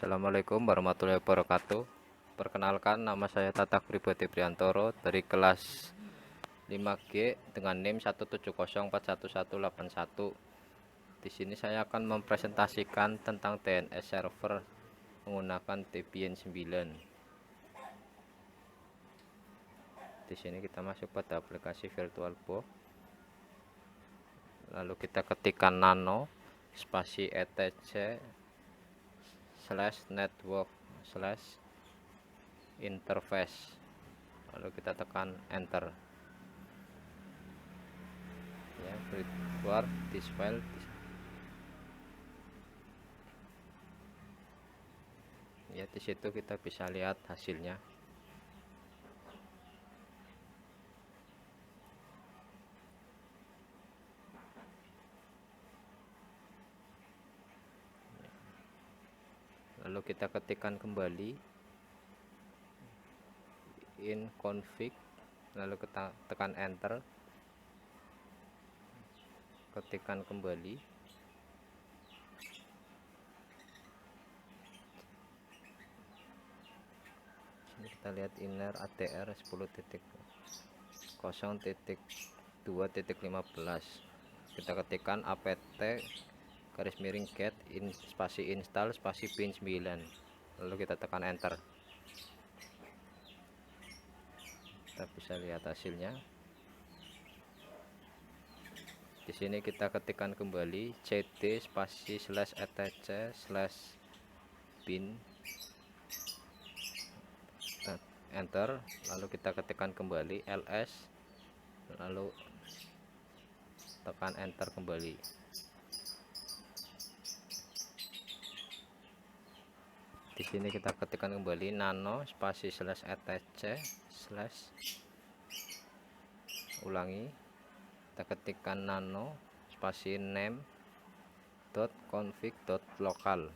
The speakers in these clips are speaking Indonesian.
Assalamualaikum warahmatullahi wabarakatuh. Perkenalkan, nama saya Tatak Pribadi Priantoro dari kelas 5G dengan NIM 170411181. Di sini saya akan mempresentasikan tentang DNS server menggunakan Debian 9. Di sini kita masuk pada aplikasi VirtualBox. Lalu kita ketikkan nano spasi etc /network/ interface, lalu kita tekan enter ya, keluar this file. Ya, di situ kita bisa lihat hasilnya. Lalu kita ketikkan kembali in config, lalu kita tekan enter, ketikkan kembali. Ini kita lihat inner ADR 10.0.2.15. kita ketikkan apt _get spasi install spasi bin 9, lalu kita tekan enter. Kita bisa lihat hasilnya. Di sini kita ketikkan kembali cd spasi /etc/bin, enter, lalu kita ketikkan kembali ls, lalu tekan enter kembali. Di sini kita ketikkan kembali nano spasi /etc/ ulangi, kita ketikkan nano spasi name .config.local,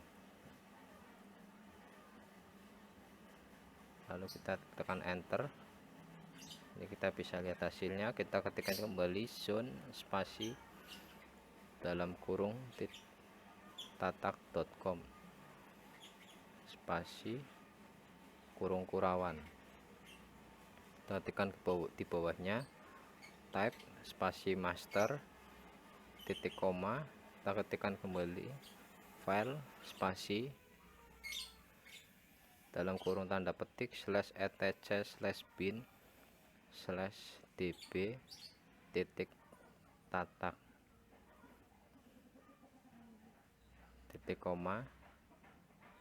lalu kita tekan enter. Ini kita bisa lihat hasilnya. Kita ketikkan kembali zone spasi dalam kurung tatak.com spasi kurung kurawan, kita ketikkan di bawahnya type spasi master titik koma, kita ketikkan kembali file spasi dalam kurung tanda petik /etc/bin /db titik tatak titik koma,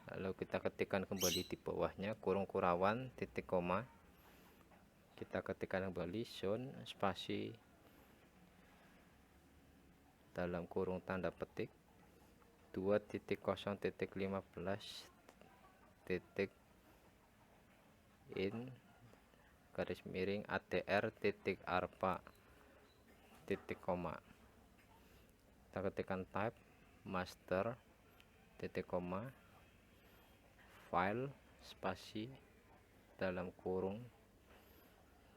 lalu kita ketikkan kembali di bawahnya kurung kurawan titik koma, kita ketikkan kembali zone spasi dalam kurung tanda petik 2.0.15.in _adr titik arpa titik koma, kita ketikkan type master titik koma file spasi dalam kurung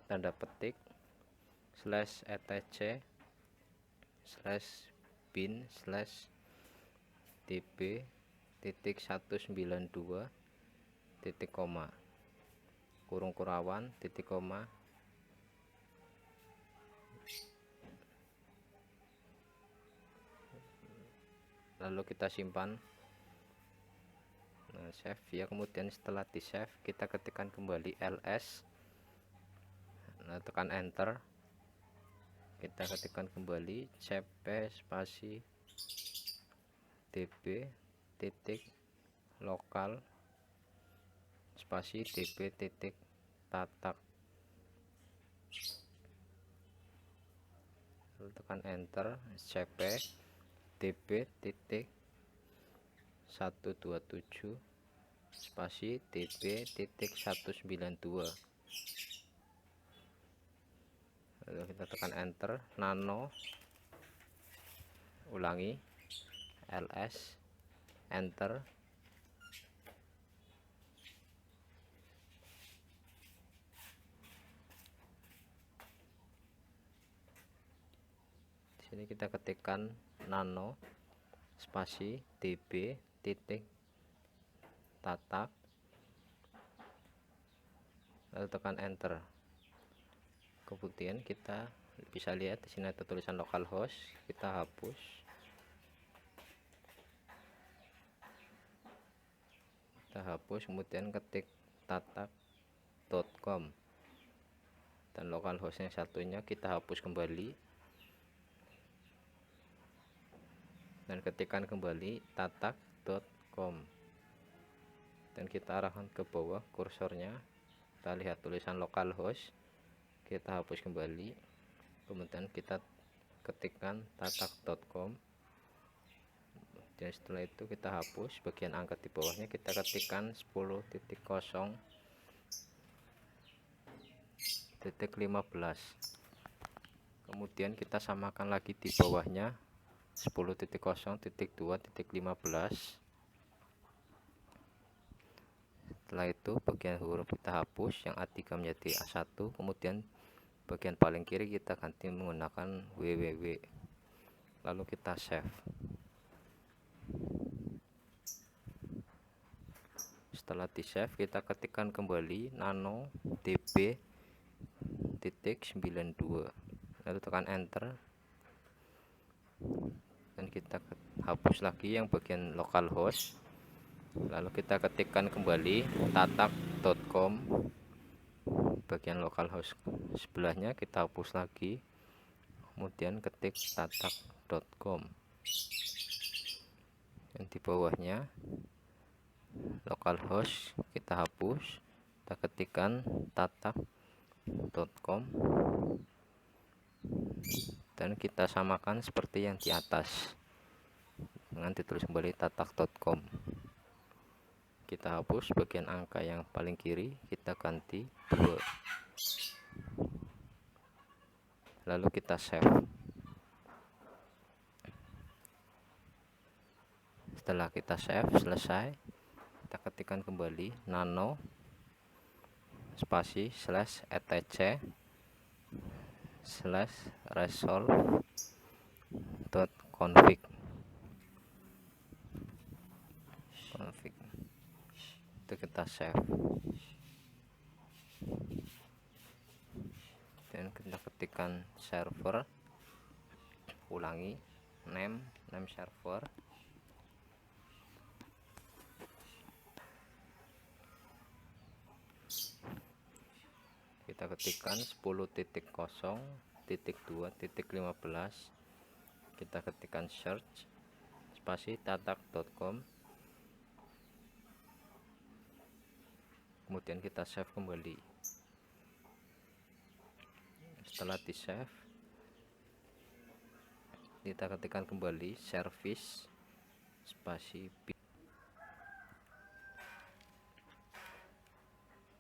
tanda petik /etc/bin /db titik 192 titik koma kurung kurawan titik koma, lalu kita simpan. Nah, save ya. Kemudian setelah di save kita ketikkan kembali ls, nah, tekan enter, kita ketikkan kembali cp spasi db titik lokal spasi db titik tatak, lalu tekan enter cp db titik 127 spasi db titik 192, lalu kita tekan enter nano, ulangi ls, enter. Di sini kita ketikkan nano spasi db titik tatak, lalu tekan enter. Kemudian kita bisa lihat di sini ada tulisan localhost, kita hapus. Kemudian ketik tatak.com, dan localhost yang satunya kita hapus kembali dan ketikkan kembali tatak.com, dan kita arahkan ke bawah kursornya. Kita lihat tulisan localhost, kita hapus kembali, kemudian kita ketikkan tatak.com, dan setelah itu kita hapus bagian angka di bawahnya, kita ketikkan 10.0.15. Kemudian kita samakan lagi di bawahnya 10.0.2.15. Setelah itu bagian huruf kita hapus, yang A3 menjadi A1, kemudian bagian paling kiri kita ganti menggunakan www, lalu kita save. Setelah di save, kita ketikkan kembali nano db.92, lalu tekan enter, dan kita hapus lagi yang bagian localhost, lalu kita ketikkan kembali tatak.com, bagian localhost sebelahnya kita hapus lagi, kemudian ketik tatak.com, dan di bawahnya localhost kita hapus, kita ketikkan tatak.com, dan kita samakan seperti yang di atas dengan ditulis kembali tatak.com. Kita hapus bagian angka yang paling kiri, kita ganti 2, lalu kita save. Setelah kita save selesai, kita ketikkan kembali nano spasi /etc /resolve.config. Itu kita save, dan kita ketikkan server, ulangi name server, kita ketikkan 10.0.2.15, kita ketikkan search spasi tatak.com, kemudian kita save kembali. Setelah di save, kita ketikkan kembali service spasi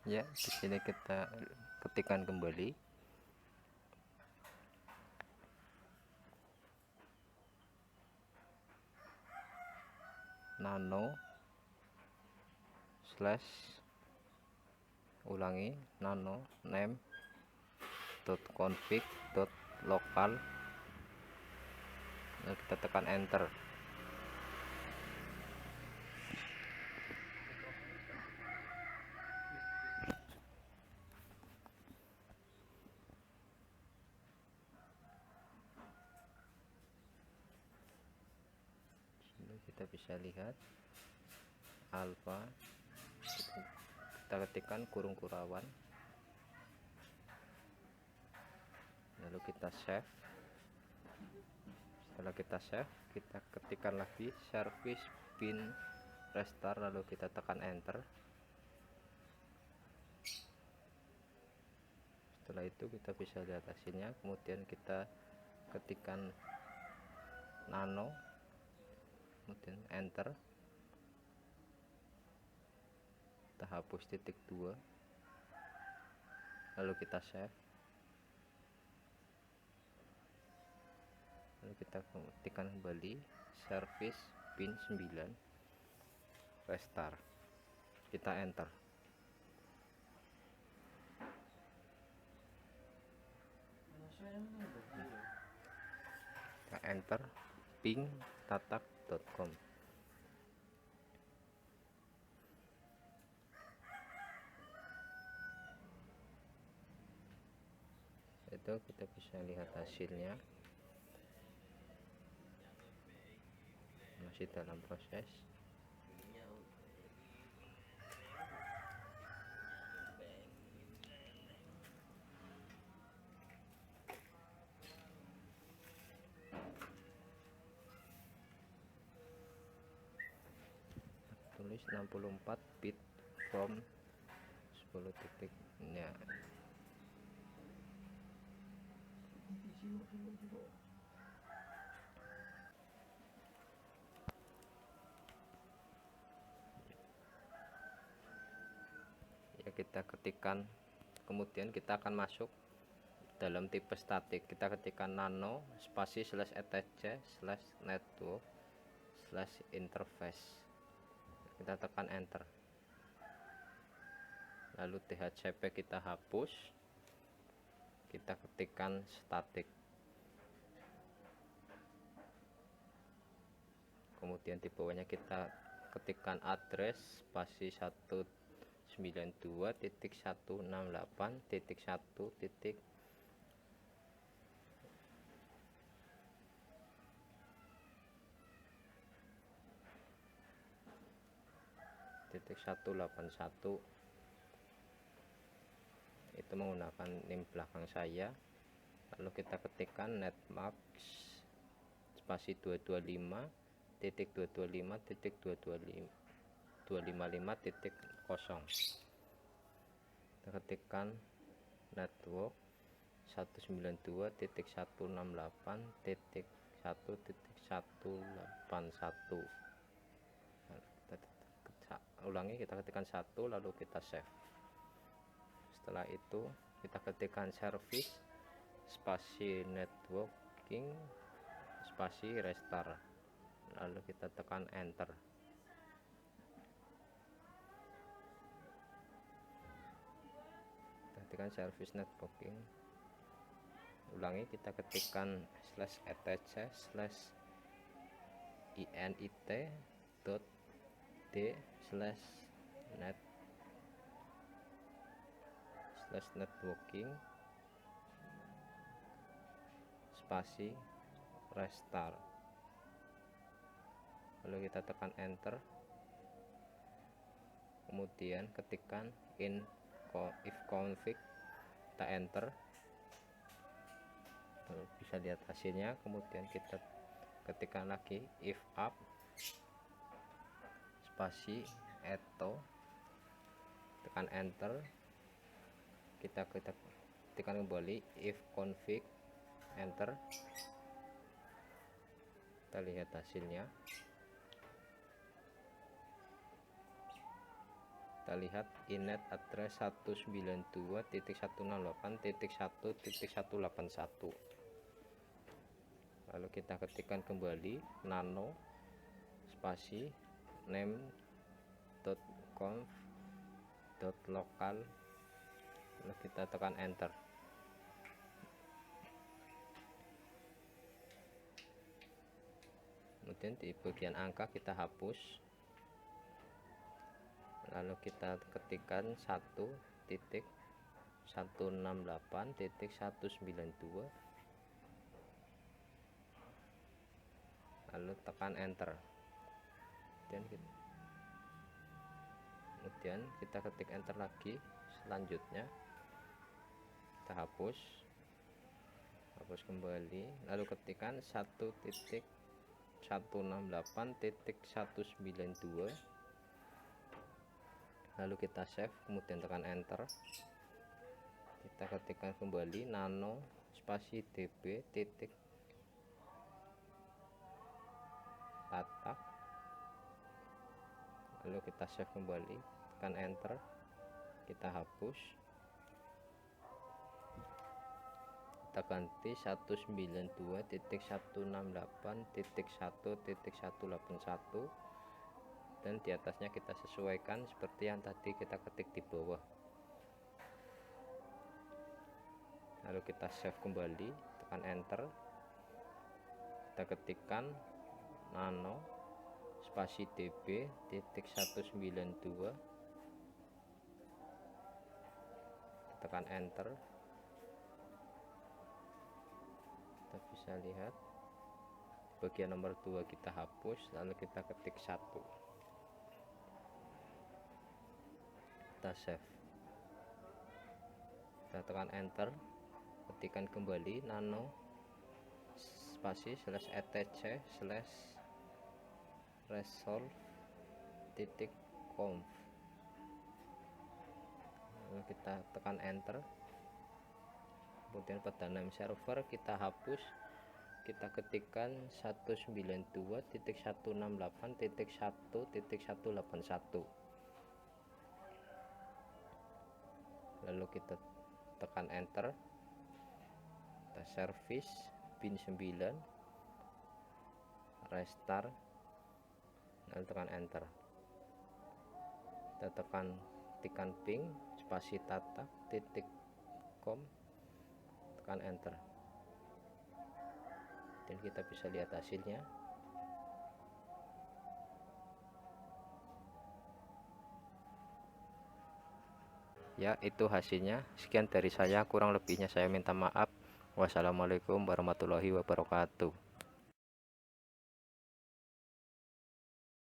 ya, di sini kita ketikkan kembali nano ulangi nano name.config.local, dan kita tekan enter. Kita bisa lihat alpha, kita ketikkan kurung kurawan, lalu kita save. Setelah kita save, kita ketikkan lagi service bin restart, lalu kita tekan enter. Setelah itu kita bisa lihat hasilnya, kemudian kita ketikkan nano, kemudian enter, kita hapus titik 2, lalu kita save, lalu kita ketikkan kembali service bin 9 restart, kita enter. Kita enter ping tatak.com. itu kita bisa lihat hasilnya masih dalam proses. Tulis 64 bit from 10 titik ya. Ya, kita ketikkan, kemudian kita akan masuk dalam tipe statik. Kita ketikkan nano spasi slash etc slash network slash interface, kita tekan enter, lalu dhcp kita hapus, kita ketikkan statik, kemudian di bawahnya kita ketikkan address spasi 192.168.1. Titik 181 itu menggunakan NIM belakang saya. Lalu kita ketikkan netmax spasi 225.225.255.0. kita ketikkan network 192.168.1.181. ulangi, kita ketikkan 1 lalu kita save. Setelah itu kita ketikkan service spasi networking spasi restart, lalu kita tekan enter. Kita ketikkan service networking, ulangi, kita ketikkan slash etc slash init dot d slash net slash networking spasi restart, lalu kita tekan enter, kemudian ketikkan if config, kita enter, lalu bisa lihat hasilnya. Kemudian kita ketikkan lagi if up spasi eto, tekan enter, kita ketikkan kembali if config, enter, kita lihat hasilnya. Kita lihat inet address 192.168.1.181. lalu kita ketikkan kembali nano spasi name.conf.local, lalu kita tekan enter. Kemudian di bagian angka kita hapus, lalu kita ketikkan 1.168.192, lalu tekan enter. Kemudian kita ketik enter lagi. Selanjutnya kita hapus kembali, lalu ketikkan 1.168.192, lalu kita save, kemudian tekan enter. Kita ketikkan kembali nano spasi db titik latak, lalu kita save kembali, tekan enter, kita hapus, kita ganti 192.168.1.181, dan di atasnya kita sesuaikan seperti yang tadi kita ketik di bawah. Lalu kita save kembali, tekan enter, kita ketikkan nano spasi db titik 192, tekan enter, kita bisa lihat bagian nomor 2 kita hapus, lalu kita ketik 1, kita save, kita tekan enter, ketikkan kembali nano spasi /etc /resolve.conf, lalu kita tekan enter, kemudian pada name server kita hapus, kita ketikkan 192.168.1.181, lalu kita tekan enter, kita service bin 9 restart, lalu tekan enter, kita tekan ping spasi tata.com, tekan enter, dan kita bisa lihat hasilnya. Ya, itu hasilnya. Sekian dari saya, kurang lebihnya saya minta maaf. Wassalamualaikum warahmatullahi wabarakatuh.